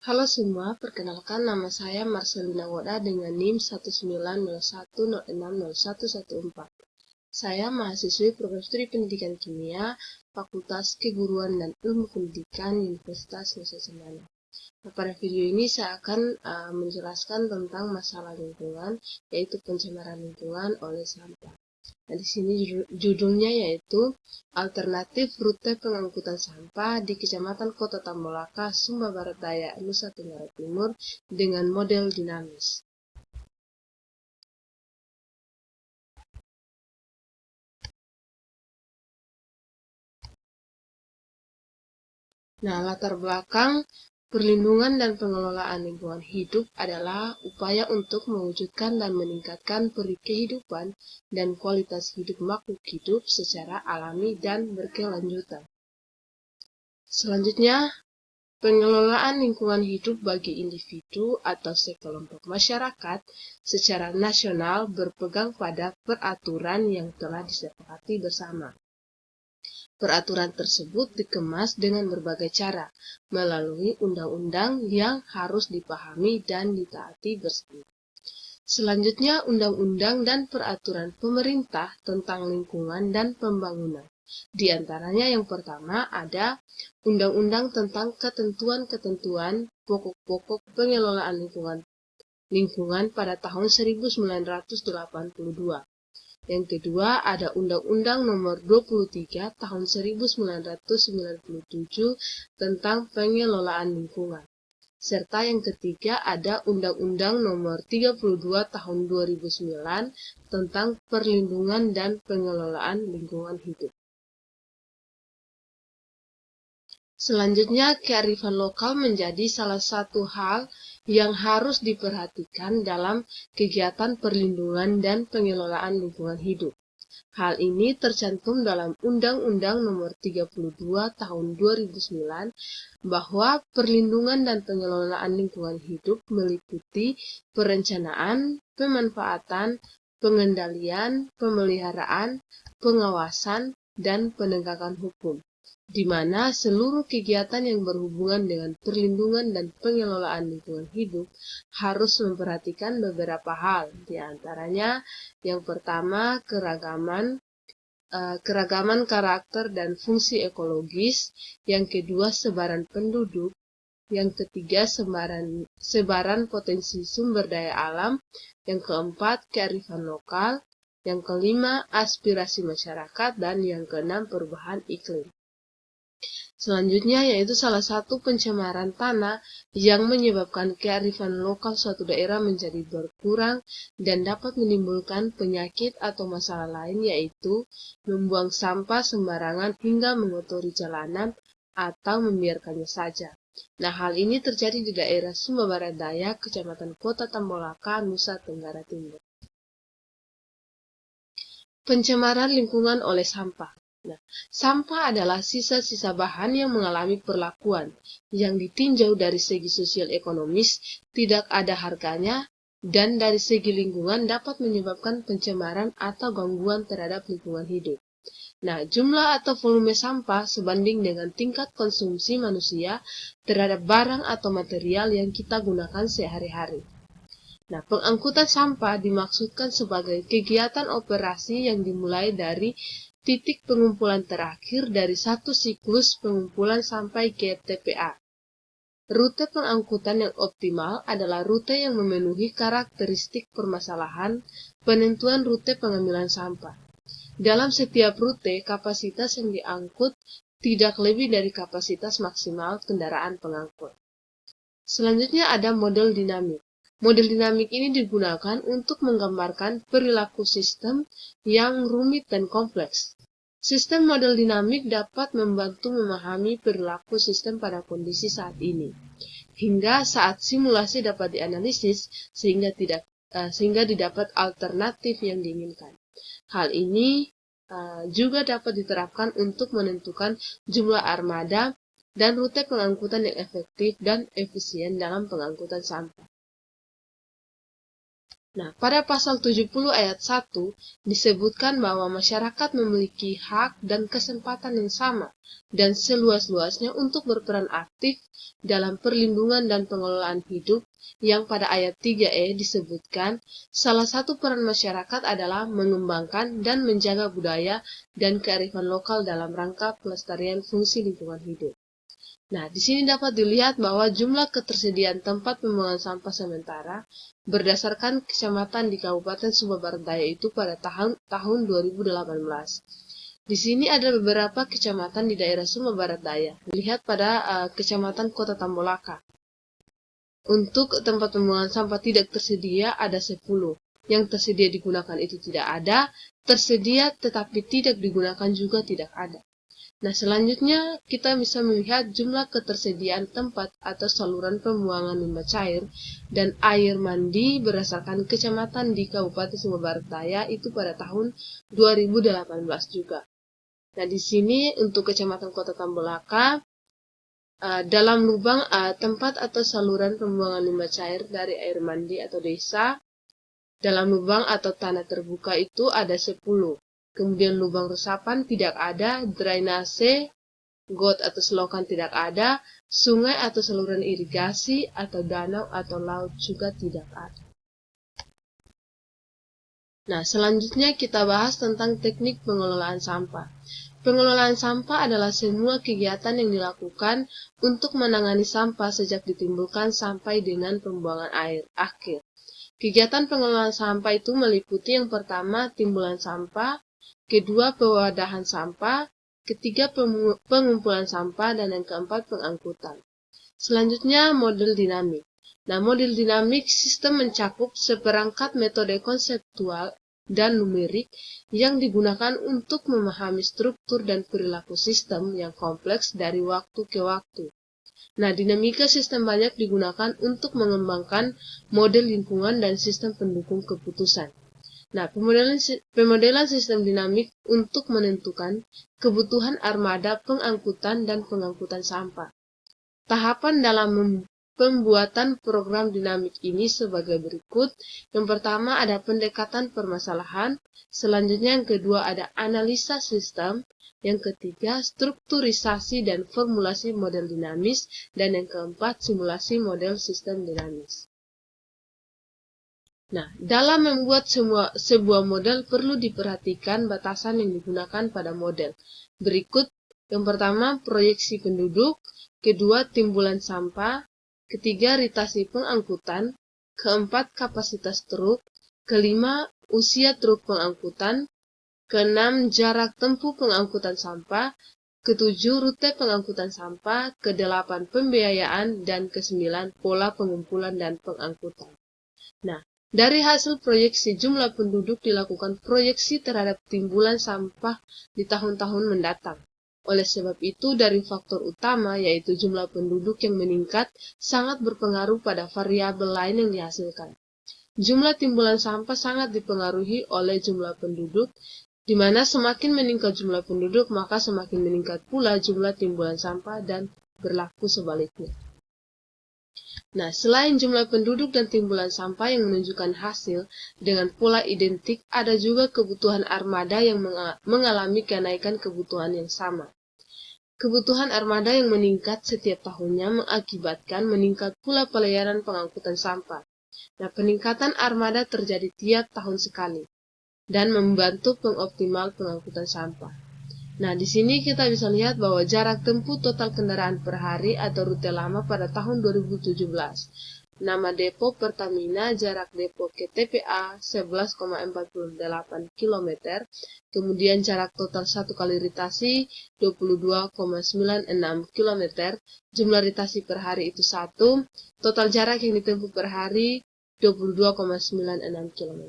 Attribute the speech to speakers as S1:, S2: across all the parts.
S1: Halo semua, perkenalkan nama saya Marcelina Woda dengan NIM 19010606114. Saya mahasiswi program studi pendidikan kimia, Fakultas Keguruan dan Ilmu Pendidikan Universitas Nusa Cendana. Nah, pada video ini saya akan menjelaskan tentang masalah lingkungan, yaitu pencemaran lingkungan oleh sampah. Nah, di sini judulnya yaitu Alternatif Rute Pengangkutan Sampah di Kecamatan Kota Tambolaka, Sumba Barat Daya, Nusa Tenggara Timur dengan model dinamis. Nah, latar belakang perlindungan dan pengelolaan lingkungan hidup adalah upaya untuk mewujudkan dan meningkatkan kehidupan dan kualitas hidup makhluk hidup secara alami dan berkelanjutan. Selanjutnya, pengelolaan lingkungan hidup bagi individu atau sekelompok masyarakat secara nasional berpegang pada peraturan yang telah disepakati bersama. Peraturan tersebut dikemas dengan berbagai cara, melalui undang-undang yang harus dipahami dan ditaati bersama. Selanjutnya, undang-undang dan peraturan pemerintah tentang lingkungan dan pembangunan. Di antaranya yang pertama ada Undang-Undang tentang ketentuan-ketentuan pokok-pokok pengelolaan lingkungan pada tahun 1982. Yang kedua ada Undang-Undang Nomor 23 Tahun 1997 tentang pengelolaan lingkungan. Serta yang ketiga ada Undang-Undang Nomor 32 Tahun 2009 tentang perlindungan dan pengelolaan lingkungan hidup. Selanjutnya, kearifan lokal menjadi salah satu hal yang harus diperhatikan dalam kegiatan perlindungan dan pengelolaan lingkungan hidup. Hal ini tercantum dalam Undang-Undang Nomor 32 Tahun 2009 bahwa perlindungan dan pengelolaan lingkungan hidup meliputi perencanaan, pemanfaatan, pengendalian, pemeliharaan, pengawasan, dan penegakan hukum, di mana seluruh kegiatan yang berhubungan dengan perlindungan dan pengelolaan lingkungan hidup harus memperhatikan beberapa hal, di antaranya yang pertama keragaman karakter dan fungsi ekologis, yang kedua sebaran penduduk, yang ketiga sebaran potensi sumber daya alam, yang keempat kearifan lokal, yang kelima aspirasi masyarakat, dan yang keenam perubahan iklim. Selanjutnya yaitu salah satu pencemaran tanah yang menyebabkan kearifan lokal suatu daerah menjadi berkurang dan dapat menimbulkan penyakit atau masalah lain, yaitu membuang sampah sembarangan hingga mengotori jalanan atau membiarkannya saja. Nah, hal ini terjadi di daerah Sumba Barat Daya, Kecamatan Kota Tambolaka, Nusa Tenggara Timur. Pencemaran lingkungan oleh sampah. Nah, sampah adalah sisa-sisa bahan yang mengalami perlakuan yang ditinjau dari segi sosial ekonomis tidak ada harganya, dan dari segi lingkungan dapat menyebabkan pencemaran atau gangguan terhadap lingkungan hidup. Nah, jumlah atau volume sampah sebanding dengan tingkat konsumsi manusia terhadap barang atau material yang kita gunakan sehari-hari. Nah, pengangkutan sampah dimaksudkan sebagai kegiatan operasi yang dimulai dari titik pengumpulan terakhir dari satu siklus pengumpulan sampai ke TPA. Rute pengangkutan yang optimal adalah rute yang memenuhi karakteristik permasalahan penentuan rute pengambilan sampah. Dalam setiap rute, kapasitas yang diangkut tidak lebih dari kapasitas maksimal kendaraan pengangkut. Selanjutnya ada model dinamik. Model dinamik ini digunakan untuk menggambarkan perilaku sistem yang rumit dan kompleks. Sistem model dinamik dapat membantu memahami perilaku sistem pada kondisi saat ini, hingga saat simulasi dapat dianalisis sehingga didapat alternatif yang diinginkan. Hal ini juga dapat diterapkan untuk menentukan jumlah armada dan rute pengangkutan yang efektif dan efisien dalam pengangkutan sampah. Nah, pada pasal 70 ayat 1 disebutkan bahwa masyarakat memiliki hak dan kesempatan yang sama dan seluas-luasnya untuk berperan aktif dalam perlindungan dan pengelolaan hidup, yang pada ayat 3e disebutkan salah satu peran masyarakat adalah mengembangkan dan menjaga budaya dan kearifan lokal dalam rangka pelestarian fungsi lingkungan hidup. Nah, di sini dapat dilihat bahwa jumlah ketersediaan tempat pembuangan sampah sementara berdasarkan kecamatan di Kabupaten Sumba Barat Daya itu pada tahun 2018. Di sini ada beberapa kecamatan di daerah Sumba Barat Daya. Lihat pada kecamatan Kota Tambolaka. Untuk tempat pembuangan sampah tidak tersedia ada 10. Yang tersedia digunakan itu tidak ada, tersedia tetapi tidak digunakan juga tidak ada. Nah, selanjutnya kita bisa melihat jumlah ketersediaan tempat atau saluran pembuangan limbah cair dan air mandi berdasarkan kecamatan di Kabupaten Sumba Barat Daya itu pada tahun 2018 juga. Nah, di sini untuk Kecamatan Kota Tambolaka, dalam lubang tempat atau saluran pembuangan limbah cair dari air mandi atau desa, dalam lubang atau tanah terbuka itu ada 10. Kemudian lubang resapan tidak ada, drainase, got atau selokan tidak ada, sungai atau saluran irigasi, atau danau atau laut juga tidak ada. Nah, selanjutnya kita bahas tentang teknik pengelolaan sampah. Pengelolaan sampah adalah semua kegiatan yang dilakukan untuk menangani sampah sejak ditimbulkan sampai dengan pembuangan air akhir. Kegiatan pengelolaan sampah itu meliputi yang pertama timbulan sampah, kedua pewadahan sampah, ketiga pengumpulan sampah, dan yang keempat pengangkutan. Selanjutnya model dinamik. Nah, model dinamik sistem mencakup seperangkat metode konseptual dan numerik yang digunakan untuk memahami struktur dan perilaku sistem yang kompleks dari waktu ke waktu. Nah, dinamika sistem banyak digunakan untuk mengembangkan model lingkungan dan sistem pendukung keputusan. Nah, pemodelan sistem dinamik untuk menentukan kebutuhan armada pengangkutan dan pengangkutan sampah. Tahapan dalam pembuatan program dinamik ini sebagai berikut. Yang pertama ada pendekatan permasalahan, selanjutnya yang kedua ada analisa sistem, yang ketiga strukturisasi dan formulasi model dinamis, dan yang keempat simulasi model sistem dinamis. Nah, dalam membuat sebuah model perlu diperhatikan batasan yang digunakan pada model. Berikut, yang pertama proyeksi penduduk, kedua timbulan sampah, ketiga ritasi pengangkutan, keempat kapasitas truk, kelima usia truk pengangkutan, keenam jarak tempuh pengangkutan sampah, ketujuh rute pengangkutan sampah, kedelapan pembiayaan, dan kesembilan pola pengumpulan dan pengangkutan. Nah, dari hasil proyeksi jumlah penduduk dilakukan proyeksi terhadap timbulan sampah di tahun-tahun mendatang. Oleh sebab itu, dari faktor utama yaitu jumlah penduduk yang meningkat sangat berpengaruh pada variabel lain yang dihasilkan. Jumlah timbulan sampah sangat dipengaruhi oleh jumlah penduduk, di mana semakin meningkat jumlah penduduk, maka semakin meningkat pula jumlah timbulan sampah dan berlaku sebaliknya. Nah, selain jumlah penduduk dan timbulan sampah yang menunjukkan hasil dengan pola identik, ada juga kebutuhan armada yang mengalami kenaikan kebutuhan yang sama. Kebutuhan armada yang meningkat setiap tahunnya mengakibatkan meningkat pula pelayanan pengangkutan sampah. Nah, peningkatan armada terjadi tiap tahun sekali dan membantu pengoptimal pengangkutan sampah. Nah, di sini kita bisa lihat bahwa jarak tempuh total kendaraan per hari atau rute lama pada tahun 2017. Nama depo Pertamina, jarak depo ke TPA 11,48 km, kemudian jarak total satu kali ritasi 22,96 km, jumlah ritasi per hari itu 1, total jarak yang ditempuh per hari 22,96 km.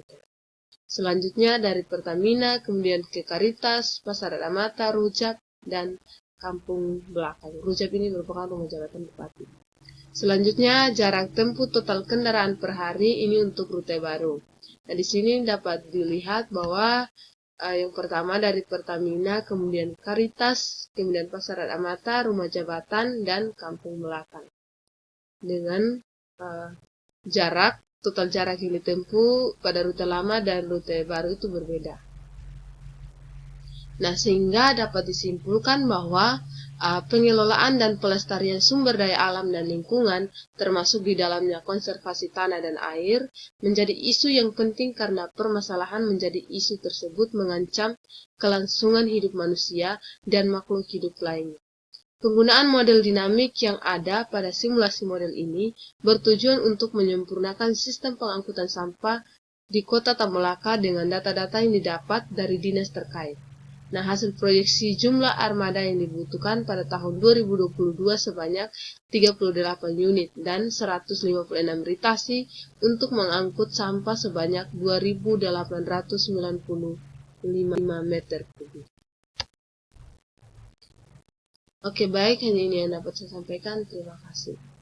S1: Selanjutnya dari Pertamina, kemudian ke Karitas, Pasar Adamata, Rujak, dan Kampung Belakang. Rujak ini merupakan rumah jabatan bupati. Selanjutnya jarak tempuh total kendaraan per hari ini untuk rute baru. Nah, di sini dapat dilihat bahwa yang pertama dari Pertamina, kemudian Karitas, kemudian Pasar Adamata, rumah jabatan, dan Kampung Belakang. Dengan jarak total jarak yang ditempuh pada rute lama dan rute baru itu berbeda. Nah, sehingga dapat disimpulkan bahwa pengelolaan dan pelestarian sumber daya alam dan lingkungan, termasuk di dalamnya konservasi tanah dan air, menjadi isu yang penting karena permasalahan menjadi isu tersebut mengancam kelangsungan hidup manusia dan makhluk hidup lainnya. Penggunaan model dinamik yang ada pada simulasi model ini bertujuan untuk menyempurnakan sistem pengangkutan sampah di Kota Tamalaka dengan data-data yang didapat dari dinas terkait. Nah, hasil proyeksi jumlah armada yang dibutuhkan pada tahun 2022 sebanyak 38 unit dan 156 ritasi untuk mengangkut sampah sebanyak 2.895 meter kubik. Oke, baik, hanya ini yang dapat saya sampaikan. Terima kasih.